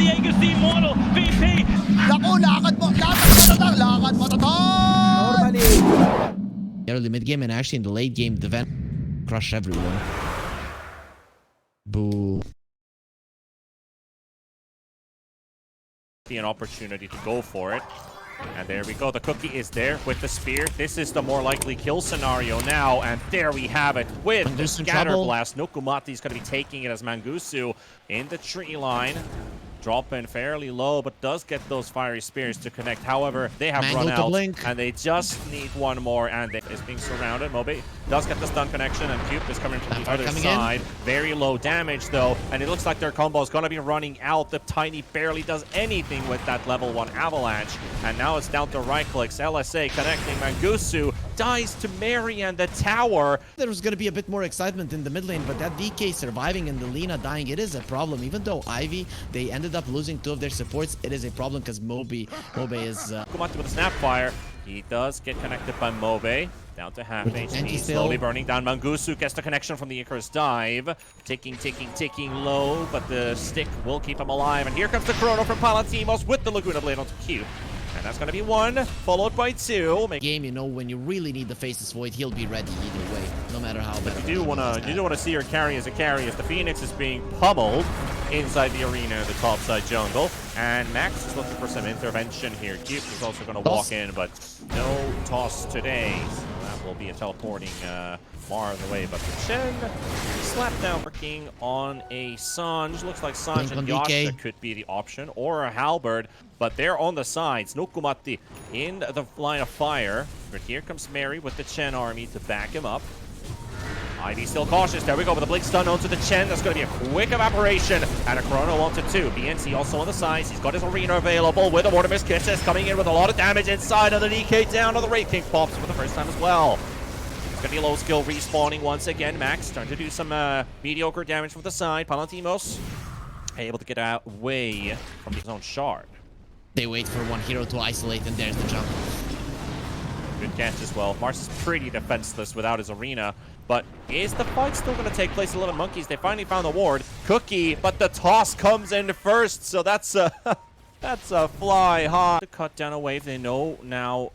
Diego is the immortal VP. Naku, lakad matatang! Normally. Early mid game and actually in the late game, the Venom crush everyone. Boo. An opportunity to go for it. And there we go. The cookie is there with the spear. This is the more likely kill scenario now. And there we have it with the scatter blast. Nukumati is going to be taking it as Mangusu in the tree line. Dropping fairly low, but does get those fiery spears to connect. However, they have run out, and they just need one more, and they is being surrounded. Mobe does get the stun connection, and Cube is coming from the other side. Very low damage, though, and it looks like their combo is going to be running out. The Tiny barely does anything with that level 1 avalanche, and now it's down to right clicks. LSA connecting. Mangusu dies to Mary and the tower. There was going to be a bit more excitement in the mid lane, but that DK surviving and the Lina dying, it is a problem. Even though Ivy, they ended up losing 2 of their supports, it is a problem because Mobe is Kumati with a snapfire. He does get connected by Mobe. Down to half HP. Slowly burning down. Mangusu gets the connection from the Icarus dive. Ticking low, but the stick will keep him alive. And here comes the Chrono from Palatimos with the Laguna Blade onto Cube. And that's going to be 1, followed by 2. Game, you know, when you really need the Faceless Void, he'll be ready either way, no matter how bad. You do want to see her carry as a carry, as the Phoenix is being pummeled inside the arena in the top side jungle. And Max is looking for some intervention here. Cube is also going to walk in, but no toss today. So that will be a teleporting Mars away. But the Chen slapped down working on a Sanj. Looks like Sanj and Yasha could be the option, or a Halberd. But they're on the sides. Nukumati in the line of fire. But here comes Mary with the Chen army to back him up. Ivy still cautious. There we go with a blink stun onto the Chen. That's going to be a quick evaporation. And a Chrono onto 2. BNC also on the sides. He's got his arena available with a Mortimer's Kisses coming in with a lot of damage inside of the DK down on the Wraith King pops for the first time as well. It's going to be low skill respawning once again. Max trying to do some mediocre damage from the side. Palatimos able to get away from his own shard. They wait for one hero to isolate, and there's the jump. Good catch as well. Mars is pretty defenseless without his arena. But is the fight still going to take place? 11Monkeyz, they finally found the ward. Cookie, but the toss comes in first. So that's a, that's a fly high. To cut down a wave, they know now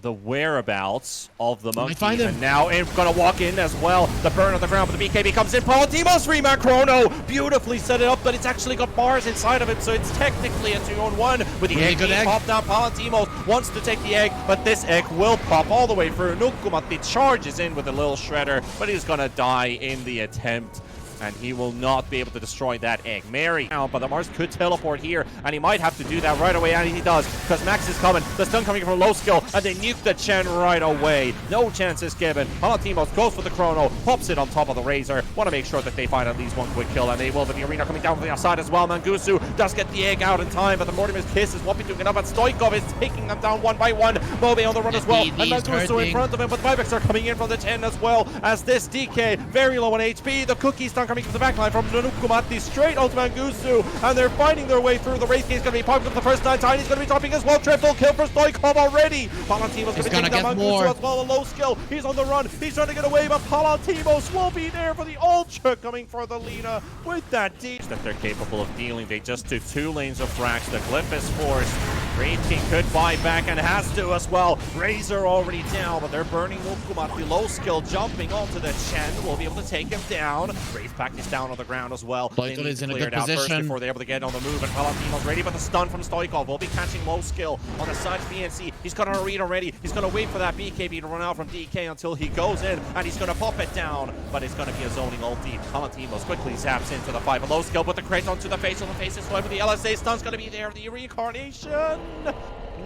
the whereabouts of the Monkey, and now it's gonna walk in as well. The burn on the ground, but the BKB comes in. Palatimos reman Chrono beautifully set it up, but it's actually got bars inside of it, so it's technically a 2-on-1 with the egg being popped down. Palatimos wants to take the egg, but this egg will pop all the way through. Nukumati charges in with a little shredder, but he's gonna die in the attempt. And he will not be able to destroy that egg. Mary now, but the Mars could teleport here, and he might have to do that right away, and he does, because Max is coming. The stun coming from low skill, and they nuke the Chen right away. No chances given. Palatimos goes for the Chrono, pops it on top of the Razor. Want to make sure that they find at least 1 quick kill, and they will. But the arena coming down from the outside as well. Mangusu does get the egg out in time, but the Mortimer's Kiss is whopping doing enough, but Stoikov is taking them down 1 by 1. Mobe on the run as well, and Mangusu in front of him, but Vibex are coming in from the 10 as well, as this DK very low on HP. The Cookie stun coming from the backline from Nukumati straight onto Mangusu, and they're fighting their way through. The Wraith King is going to be popping up the first time. Tiny's going to be dropping as well. Triple kill for Stoikov already. Palatimos going to be taking down Mangusu as well. A low skill. He's on the run. He's trying to get away, but Palatimos will be there for the ultra coming for the Lina with that deep that they're capable of dealing. They just took 2 lanes of frags. The Glyph is forced. Wraith King could buy back and has to as well. Razor already down, but they're burning Nukumati. Low skill jumping onto the Chen. Will be able to take him down. Wraith Pack is down on the ground as well. They need to clear it out first before they're able to get on the move. And Palatimos ready, but the stun from Stoikov will be catching low skill on the side of BNC. He's got an arena ready. He's going to wait for that BKB to run out from DK until he goes in, and he's going to pop it down. But it's going to be a zoning ulti. Palatimos quickly zaps into the fight. A low skill with the crate onto the face. On the face is slow, but the LSA stun's going to be there. The reincarnation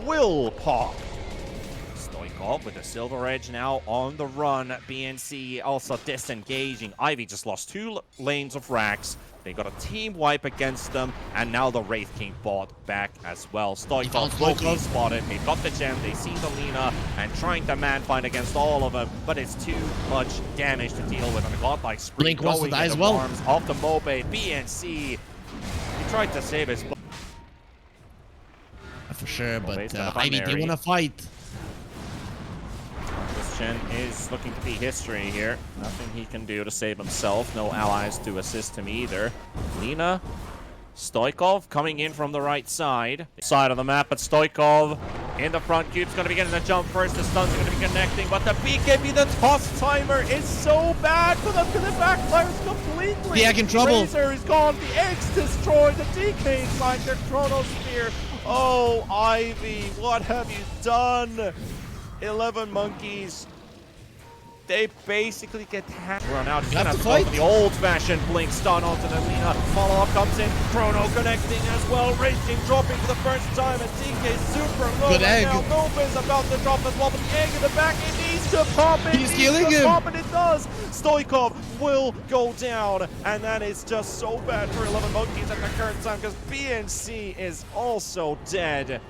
will pop. Stoikov with the Silver Edge now on the run. BNC also disengaging. Ivy just lost 2 lanes of racks. They got a team wipe against them, and now the Wraith King bought back as well. Stoikov locally spotted. They've got the gem. They see the Lina and trying to man fight against all of them, but it's too much damage to deal with. And a godlike spree Blink wants to die as well. Arms off the Mobe. BNC. He tried to save his. For sure, but Ivy, they want to fight. This Chen is looking to be history here. Nothing he can do to save himself. No allies to assist him either. Lina Stoikov coming in from the right side of the map, but Stoikov in the front. Cube's going to be getting the jump first. The stuns are going to be connecting, but the BKB, the toss timer is so bad for them because the backfire's completely. Yeah, in trouble. Razor is gone. The X destroyed. The DK inside their Chronosphere. Oh, Ivy, what have you done? 11Monkeyz. They basically get run out. He's gonna have to go for the old-fashioned blink stun onto the Lina. Follow-up comes in. Chrono connecting as well. Raging dropping for the first time. And DK super low Good right egg. now. Nova is about to drop as well. But the egg in the back, it needs to pop. It He's needs killing to him. pop, and it does. Stoikov will go down. And that is just so bad for 11Monkeyz at the current time because BNC is also dead.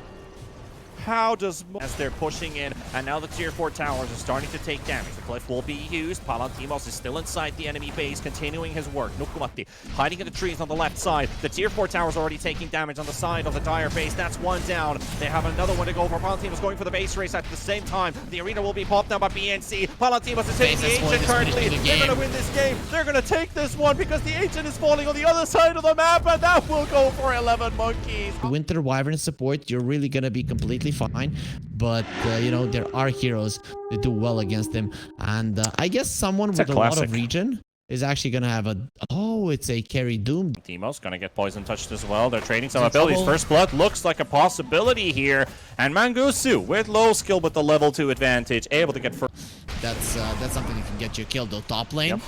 How does... As they're pushing in, and now the tier 4 towers are starting to take damage. The cliff will be used. Palantimos is still inside the enemy base, continuing his work. Nukumati hiding in the trees on the left side. The tier 4 towers already taking damage on the side of the dire base. That's one down. They have another one to go for. Palantimos going for the base race at the same time. The arena will be popped down by BNC. Palantimos is taking the Ancient currently. They're going to win this game. They're going to take this one because the Ancient is falling on the other side of the map, and that will go for 11Monkeyz. Winter Wyvern support, you're really gonna be completely fine, but you know, there are heroes that do well against him, and I guess someone with a lot of regen is actually gonna have a... Oh, it's a carry Doom. Teemo's gonna get poison touched as well. They're trading some abilities. First blood looks like a possibility here, and Mangusu with low skill with the level 2 advantage, able to get first. That's something that can get you killed though. Top lane. Yep.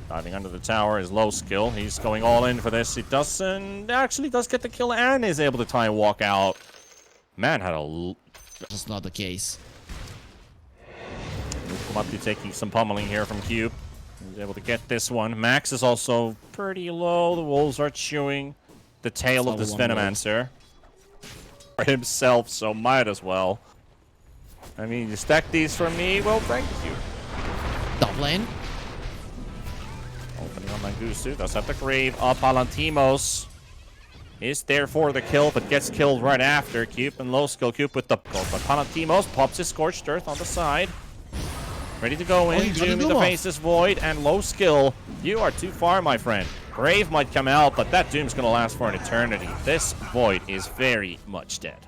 Diving under the tower is low skill. He's going all in for this. He doesn't... Actually does get the kill and is able to try and walk out. Man had a... That's not the case. Nukumati taking some pummeling here from Cube. He's able to get this one. Max is also pretty low. The wolves are chewing the tail of this Venomancer for himself, so might as well. I mean, you stack these for me? Well, thank you. Top lane. Opening on Mangusu. Does have the grave up. Palantimos is there for the kill, but gets killed right after. Cube and low skill. Cube with the goal. But Palantimos pops his Scorched Earth on the side. Ready to go in. Doom in the face is Void and low skill. You are too far, my friend. Grave might come out, but that Doom's going to last for an eternity. This Void is very much dead.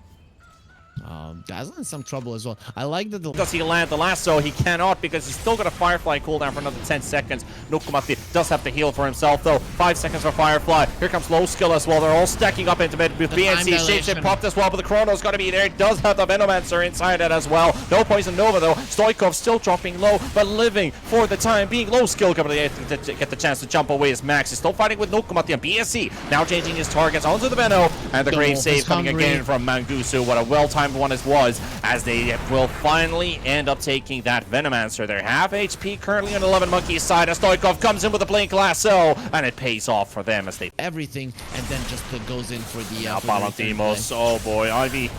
Dazzle in some trouble as well. I like that. Does he land the lasso? He cannot because he's still got a Firefly cooldown for another 10 seconds. Nukumati does have to heal for himself though. 5 seconds for Firefly. Here comes low skill as well. They're all stacking up into mid with BNC. Shapeshift popped as well, but the Chrono's got to be there. It does have the Venomancer inside it as well. No Poison Nova though. Stoikov still dropping low, but living for the time being. Low skill coming to get the chance to jump away as Max is still fighting with Nukumati and BNC. Now changing his targets onto the Veno, and the grave save coming again from Mangusu. What a well-timed one as was, as they will finally end up taking that Venomancer. They're half HP currently on 11Monkeyz side as Stoikov comes in with a blink lasso, and it pays off for them as they everything, and then just goes in for the Palantimos. Oh boy, Ivy.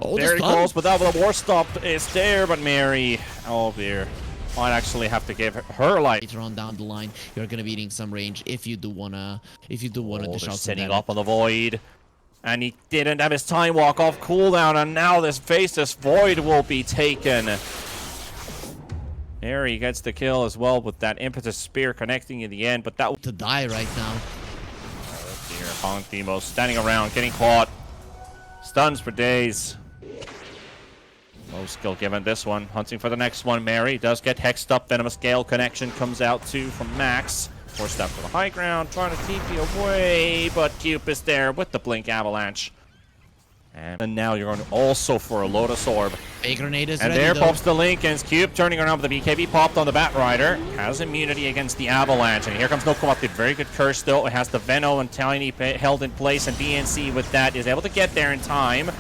Oh, very close, but that the war stop is there, but Mary, oh dear, might actually have to give her life. Later on down the line, you're gonna be eating some range if you do wanna dish out setting up on the Void. And he didn't have his time walk off cooldown, and now this Void will be taken. There he gets the kill as well with that impetus spear connecting in the end, but that to die right now. Oh dear, Palantimos standing around, getting caught. Stuns for days. Low skill given this one, hunting for the next one. Mary does get hexed up, Venomous Gale connection comes out too from Max. Forced up for the high ground, trying to TP away, but Cube is there with the Blink Avalanche. And now you're going also for a Lotus Orb. A grenade is and ready, there though. pops the Lincolns. Cube turning around with the BKB popped on the Batrider. Has immunity against the Avalanche. And here comes Nukumati. Very good curse though. It has the Veno and Tiny held in place. And BNC with that is able to get there in time.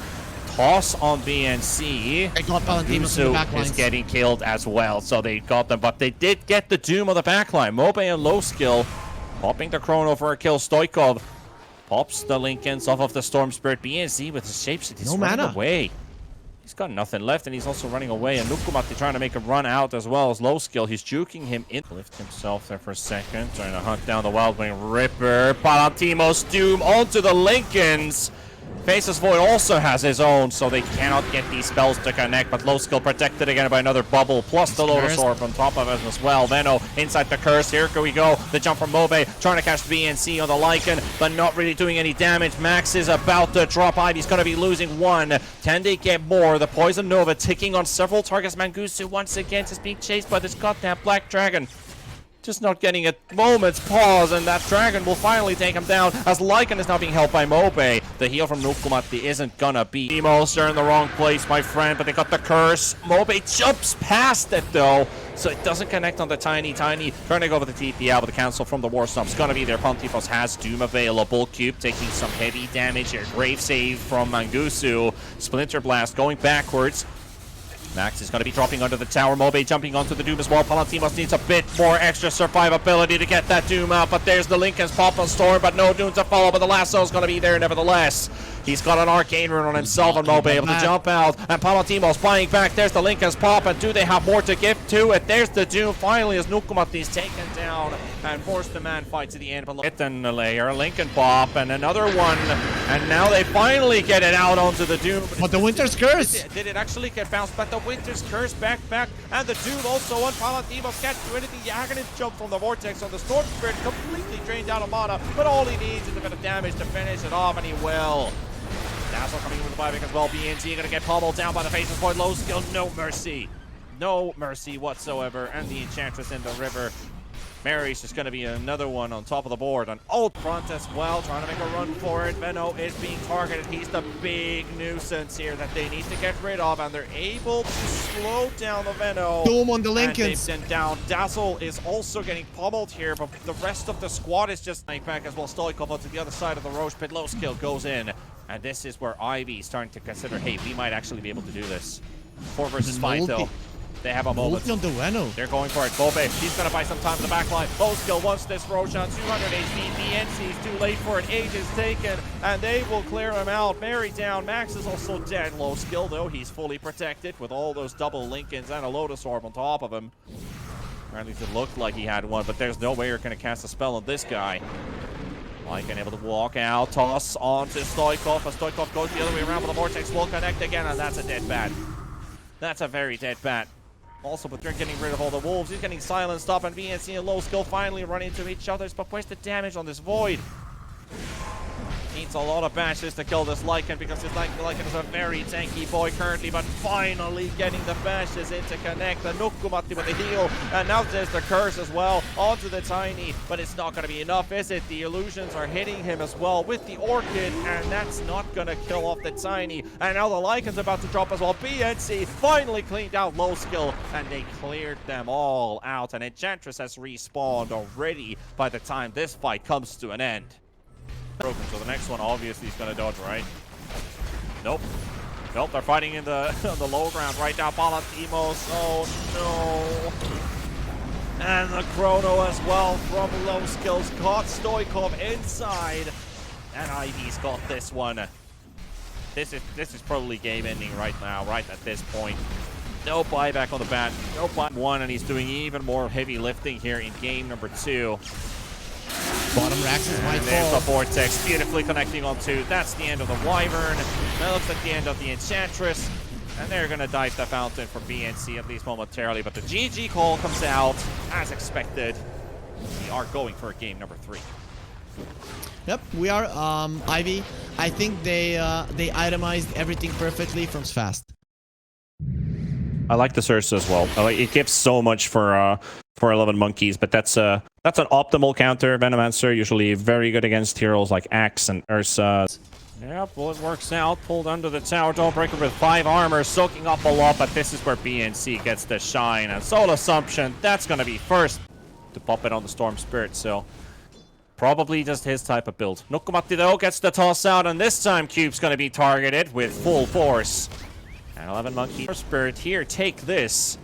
Toss on BNC. They got Palantimos in the backlines. Is getting killed as well. So they got them. But they did get the Doom on the backline. Mobe and low skill. Popping the Chrono for a kill. Stoikov pops the Lincolns off of the Storm Spirit. BNC with his shapeshift. He's running away. He's got nothing left, and he's also running away. And Nukumati trying to make a run out as well as low skill. He's juking him in. Lift himself there for a second. Trying to hunt down the Wild Wing Ripper. Palantimos Doom onto the Lincolns. Faceless Void also has his own, so they cannot get these spells to connect, but low skill protected again by another bubble, plus the Lotus Orb on top of it as well. Veno inside the curse, here we go. The jump from Mobe, trying to catch BNC on the Lycan, but not really doing any damage. Max is about to drop. Ivy's going to be losing one. Can they get more? The Poison Nova ticking on several targets. Mangusu once again just being chased by this goddamn Black Dragon. Just not getting a moment's pause, and that dragon will finally take him down as Lycan is now being held by Mobe. The heal from Nukumati isn't gonna be. Emos are in the wrong place, my friend, but they got the curse. Mobe jumps past it though, so it doesn't connect on the Tiny. Trying to go for the TPL, but the cancel from the War Stomp's gonna be there. Pontifos has Doom available. Cube taking some heavy damage here. Grave save from Mangusu. Splinter Blast going backwards. Max is going to be dropping under the tower. Mobe jumping onto the Doom as well. Palantimos needs a bit more extra survivability to get that Doom out, but there's the Lincoln's pop on Storm, but no Doom to follow, but the lasso is going to be there nevertheless. He's got an Arcane Rune on himself, and Mobe able to jump out, and Palantimos flying back. There's the Lincoln's pop, and do they have more to give to it? There's the Doom finally as Nukumati is taken down and forced the man fight to the end. Hit and a layer, Lincoln pop, and another one, and now they finally get it out onto the Doom. But the Winter's Curse! Did it actually get bounced? But the Winter's Curse back, and the Doom also on Palantimos can't do anything. Yagan's jump from the Vortex on the Storm Spirit, completely drained out of mana, but all he needs is a bit of damage to finish it off, and he will. Dazzle coming in with the buyback as well. BNG gonna get pummeled down by the Faceless Void. Low skill, no mercy. No mercy whatsoever. And the Enchantress in the river. Mary's just going to be another one on top of the board. On old front as well, trying to make a run for it. Veno is being targeted. He's the big nuisance here that they need to get rid of, and they're able to slow down the Veno. Doom on the Lincolns. And they've sent down. Dazzle is also getting pummeled here, but the rest of the squad is just back as well. Stoikov onto the other side of the Roche pit. Low skill goes in, and this is where Ivy is starting to consider, hey, we might actually be able to do this. 4 versus 5 though. They have a moment. On the Reno. They're going for it. Bobe, she's going to buy some time in the back line. Low skill wants this Roshan. 200 HP. BNC's too late for it. Age is taken, and they will clear him out. Mary down. Max is also dead. Low skill, though. He's fully protected with all those double Lincolns and a Lotus Orb on top of him. Or at least it looked like he had one, but there's no way you're going to cast a spell on this guy. Lycan able to walk out. Toss onto Stoikov. As Stoikov goes the other way around, but the Vortex will connect again, and that's a dead bat. That's a very dead bat. Also, but they're getting rid of all the wolves. He's getting silenced up, and BNC and Low Skill finally run into each other. But where's the damage on this Void? Needs a lot of bashes to kill this Lycan, because this Lycan is a very tanky boy currently, but finally getting the bashes in to connect. The Nukumati with the heal, and now there's the curse as well onto the Tiny, but it's not going to be enough, is it? The illusions are hitting him as well with the Orchid, and that's not going to kill off the Tiny. And now the Lycan's about to drop as well. BNC finally cleaned out Low Skill, and they cleared them all out, and Enchantress has respawned already by the time this fight comes to an end. Broken, so the next one obviously is going to dodge, right? Nope. Nope, they're fighting in the on the low ground right now. Palantimos, oh no. And the Chrono as well from Low Skills caught Stoikov inside. And Ivy's got this one. This is probably game ending right now, right at this point. No buyback on the bat. No buy one, and he's doing even more heavy lifting here in game number 2. Bottom racks is my There's the Vortex beautifully connecting on 2. That's the end of the Wyvern. That looks like the end of the Enchantress. And they're going to dive the fountain for BNC at least momentarily. But the GG call comes out as expected. We are going for game number 3. Yep, we are. Ivy, I think they itemized everything perfectly from fast. I like the Surge as well. It gives so much for 11Monkeyz, but that's an optimal counter. Venomancer usually very good against heroes like Axe and Ursa. Yep, well, it works out. Pulled under the tower. Dawnbreaker with 5 armor, soaking up a lot, but this is where BNC gets the shine. And Soul Assumption, that's going to be first to pop it on the Storm Spirit, so probably just his type of build. Nukumati, though, gets the toss out, and this time Cube's going to be targeted with full force. And 11Monkeyz Spirit here, take this.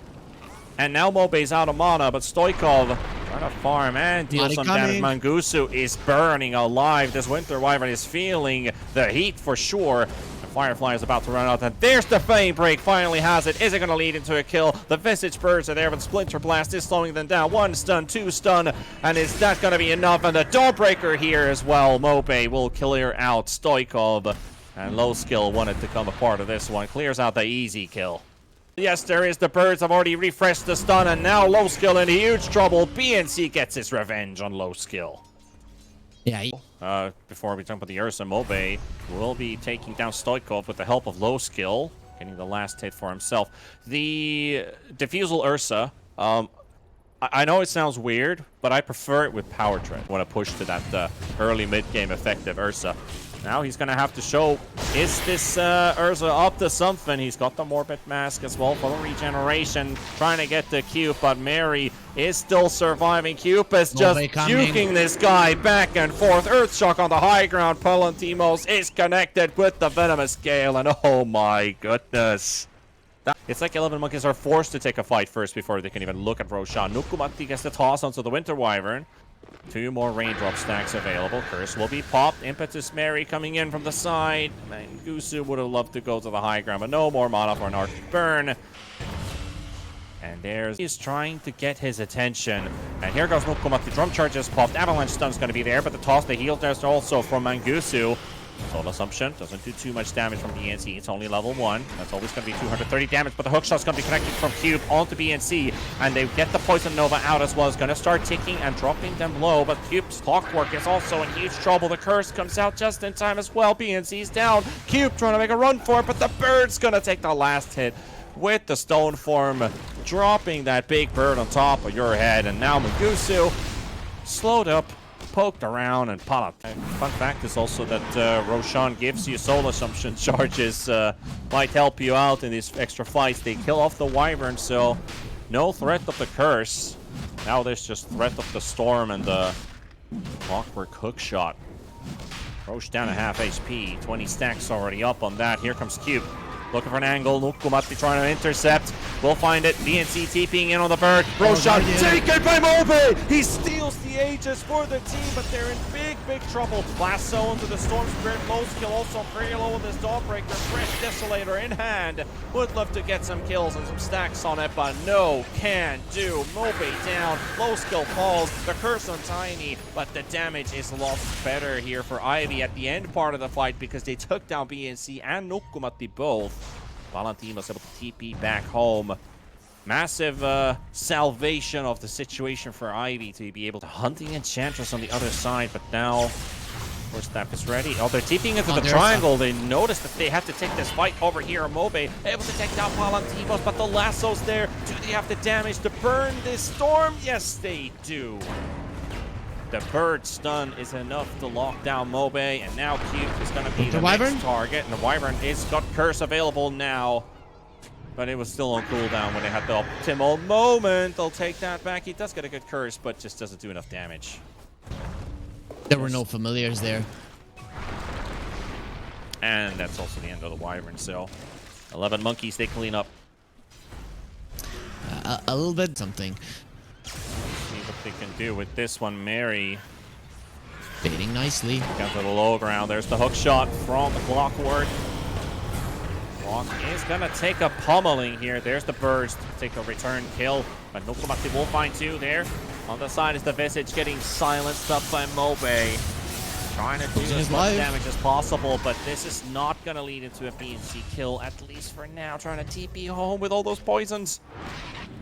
And now Mobe's out of mana, but Stoikov trying to farm and deal some damage. Mangusu is burning alive. This Winter Wyvern is feeling the heat for sure. The Firefly is about to run out, and there's the Flame Break. Finally has it. Is it going to lead into a kill? The Visage Birds are there, but Splinter Blast is slowing them down. 1 stun, 2 stun, and is that going to be enough? And the Dawnbreaker here as well. Mobe will clear out Stoikov. And Low Skill wanted to come a part of this one. Clears out the easy kill. Yes, there is the birds. I've already refreshed the stun, and now Low Skill in huge trouble. BNC gets his revenge on Low Skill. Yeah. Before we jump on the Ursa, Mobe will be taking down Stoikov with the help of Low Skill, getting the last hit for himself. The Diffusal Ursa, I know it sounds weird, but I prefer it with Power Tread when I push to that early mid-game effective Ursa. Now he's going to have to show, is this Ursa up to something? He's got the Morbid Mask as well for the regeneration, trying to get the Cube, but Mary is still surviving. Cube is just juking this guy back and forth. Earthshock on the high ground. Palantimos is connected with the Venomous Gale, and oh my goodness. It's like 11Monkeyz are forced to take a fight first before they can even look at Roshan. Nukumati gets the toss onto the Winter Wyvern. 2 more raindrop stacks available. Curse will be popped. Impetus Mary coming in from the side. Mangusu would have loved to go to the high ground, but no more mana for an Arctic Burn. And there's he's trying to get his attention. And here goes Nukumati. Drum charge is popped. Avalanche stun's going to be there, but the toss, the heal test also from Mangusu. Soul Assumption doesn't do too much damage from BNC. It's only level 1. That's always going to be 230 damage, but the hookshot's going to be connected from Cube onto BNC, and they get the Poison Nova out as well. It's going to start ticking and dropping them low, but Cube's Clockwork is also in huge trouble. The Curse comes out just in time as well. BNC's down. Cube trying to make a run for it, but the Bird's going to take the last hit with the Stone Form, dropping that big bird on top of your head, and now Mangusu slowed up, poked around, and popped. Fun fact is also that Roshan gives you Soul Assumption charges, might help you out in these extra fights. They kill off the Wyvern, so no threat of the Curse. Now there's just threat of the Storm and the Clockwork Hookshot. Roche down to half HP, 20 stacks already up on that. Here comes Cube. Looking for an angle. Nukumati trying to intercept. We'll find it. BNC TPing in on the bird. Roshan taken by Mobe. He steals the Aegis for the team, but they're in big trouble. Lasso into the Storm Spirit. Low Skill also pretty low with his Dawnbreaker. Fresh Desolator in hand. Would love to get some kills and some stacks on it, but no can do. Mobe down. Low Skill falls. The Curse on Tiny, but the damage is a lot better here for Ivy at the end part of the fight because they took down BNC and Nukumati both. Valentino's able to TP back home. Massive salvation of the situation for Ivy to be able to hunting Enchantress on the other side, but now first step is ready. Oh, they're TPing into the triangle. They noticed that they have to take this fight over here. Mobe able to take down Valentinos, but the lasso's there. Do they have the damage to burn this Storm? Yes, they do. The bird stun is enough to lock down Mobe, and now Cube is going to be the next target. And the Wyvern is got Curse available now, but it was still on cooldown when they had the optimal moment. They'll take that back. He does get a good Curse, but just doesn't do enough damage. There were no familiars there. And that's also the end of the Wyvern, so 11Monkeyz, they clean up. A little bit something. What they can do with this one. Mary baiting nicely down to the low ground. There's the hook shot from the Clockwork. Clock is gonna take a pummeling here. There's the Birds to take a return kill, but Nukumati will find 2 there. On the side is the Visage getting silenced up by Mobe, trying to do as much damage as possible, but this is not gonna lead into a BNC kill, at least for now. Trying to TP home with all those poisons.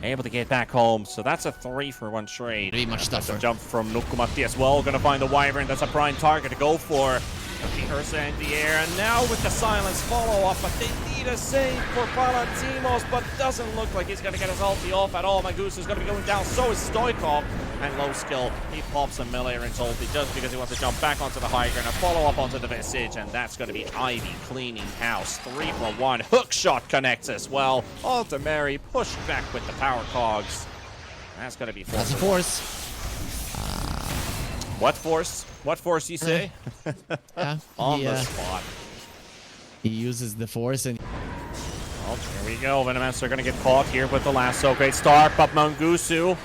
Able to get back home, so that's a 3-for-1 trade. Pretty much tougher. That's a jump from Nukumati as well. Gonna find the Wyvern. That's a prime target to go for. The Ursa in the air, and now with the silence follow-up, but they need a save for Palantimos, but doesn't look like he's gonna get his ulti off at all. Mangusu is gonna be going down, so is Stoikov. And Low Skill, he pops a melee in his ulti just because he wants to jump back onto the high ground and follow up onto the Visage, and that's gonna be Ivy cleaning house. 3-for-1. Hook shot connects as well. Onto Mary, pushed back with the power cogs. That's gonna be That's a force. What force? What force you say? Yeah, On the spot. He uses the force and... Well, here we go. Venomancer are going to get caught here with the lasso. Great start, but Mangusu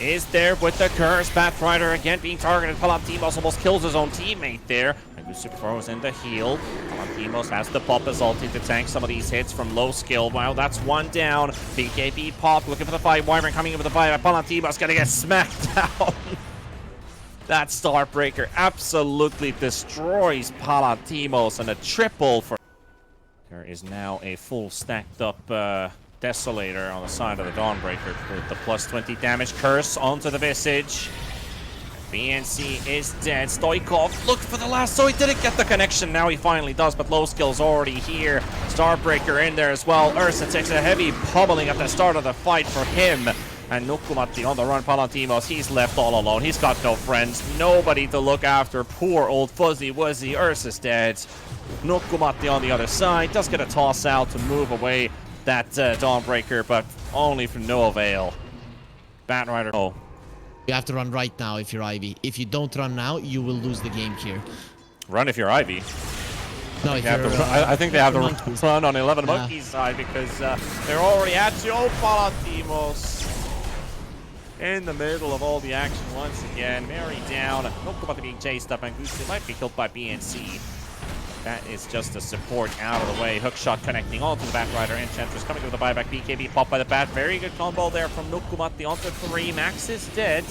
is there with the Curse. Pathfinder again being targeted. Palantimos almost kills his own teammate there. Mangusu throws in the heal. Palantimos has to pop his ulti to tank some of these hits from Low Skill. Wow, that's 1 down. BKB pop, looking for the fight. Wyvern coming in with the fight. Palantimos going to get smacked down. That Starbreaker absolutely destroys Palantimos, and a triple for... There is now a full stacked up Desolator on the side of the Dawnbreaker with the plus 20 damage curse onto the Visage. BNC is dead. Stoikov looked for the last, so he didn't get the connection. Now he finally does, but low skill's already here. Starbreaker in there as well. Ursa takes a heavy pummeling at the start of the fight for him. And Nukumati on the run. Palantimos, he's left all alone. He's got no friends, nobody to look after. Poor old Fuzzy Wuzzy. Ursa's dead. Nukumati on the other side does get a toss out to move away that Dawnbreaker, but only for no avail. Batrider. Oh. You have to run right now if you're Ivy. If you don't run now, you will lose the game here. Run if you're Ivy. No, if I think they have the run on 11Monkeyz side because they're already at you. Oh, Palantimos in the middle of all the action once again. Mary down. Nukumati being chased up, and Gusti might be killed by BNC. That is just a support out of the way. Hookshot connecting onto the Batrider. Enchantress coming with the buyback. BKB popped by the bat. Very good combo there from Nukumati onto 3. Max is dead.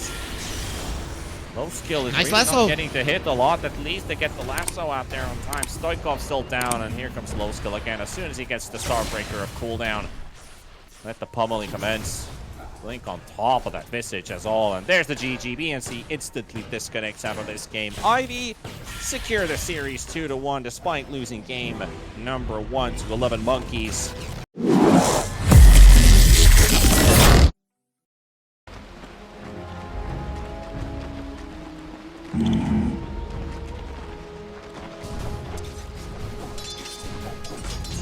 Low skill is really not getting to hit a lot. At least they get the lasso out there on time. Stoikov's still down, and here comes low skill again. As soon as he gets the Starbreaker of cooldown, let the pummeling commence. Blink on top of that Visage as all, and there's the GG. BNC instantly disconnects out of this game. Ivy secure the series 2-1 despite losing game number 1 to 11Monkeyz.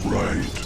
Right.